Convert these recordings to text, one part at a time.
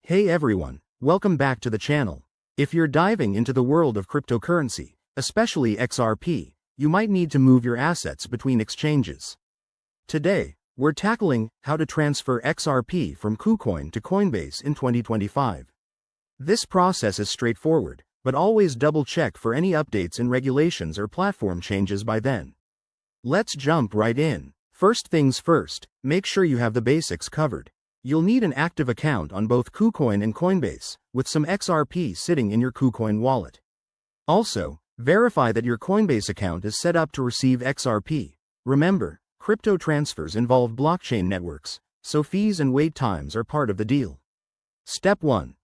Hey everyone, welcome back to the channel. If you're diving into the world of cryptocurrency, especially XRP, you might need to move your assets between exchanges. Today, we're tackling how to transfer XRP from KuCoin to Coinbase in 2025. This process is straightforward, but always double-check for any updates in regulations or platform changes by then. Let's jump right in. First things first, make sure you have the basics covered. You'll need an active account on both KuCoin and Coinbase, with some XRP sitting in your KuCoin wallet. Also, verify that your Coinbase account is set up to receive XRP. Remember, crypto transfers involve blockchain networks, so fees and wait times are part of the deal. Step 1.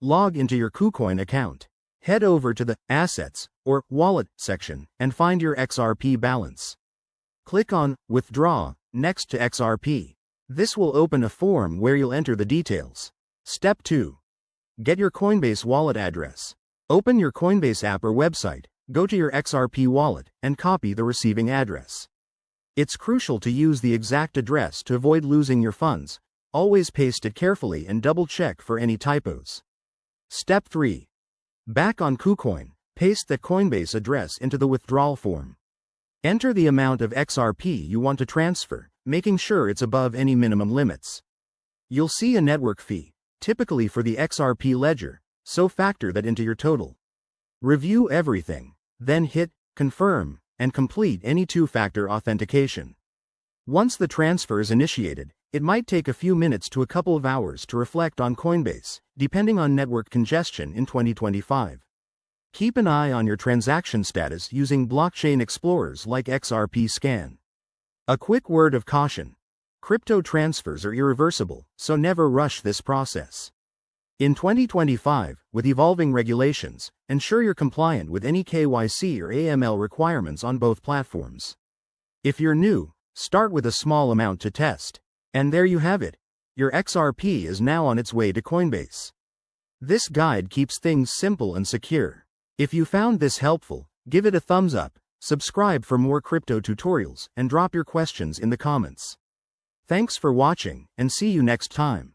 Log into your KuCoin account. Head over to the Assets or Wallet section and find your XRP balance. Click on Withdraw next to XRP. This will open a form where you'll enter the details. Step 2. Get your Coinbase wallet address. Open your Coinbase app or website, go to your XRP wallet, and copy the receiving address. It's crucial to use the exact address to avoid losing your funds. Always paste it carefully and double-check for any typos. Step 3. Back on KuCoin, paste the Coinbase address into the withdrawal form. Enter the amount of XRP you want to transfer, making sure it's above any minimum limits. You'll see a network fee, typically for the XRP ledger, so factor that into your total. Review everything, then hit Confirm and complete any two-factor authentication. Once the transfer is initiated, it might take a few minutes to a couple of hours to reflect on Coinbase, depending on network congestion in 2025. Keep an eye on your transaction status using blockchain explorers like XRP Scan. A quick word of caution. Crypto transfers are irreversible, so never rush this process. In 2025, with evolving regulations, ensure you're compliant with any KYC or AML requirements on both platforms. If you're new, start with a small amount to test. And there you have it. Your XRP is now on its way to Coinbase. This guide keeps things simple and secure. If you found this helpful, give it a thumbs up, subscribe for more crypto tutorials, and drop your questions in the comments. Thanks for watching, and see you next time.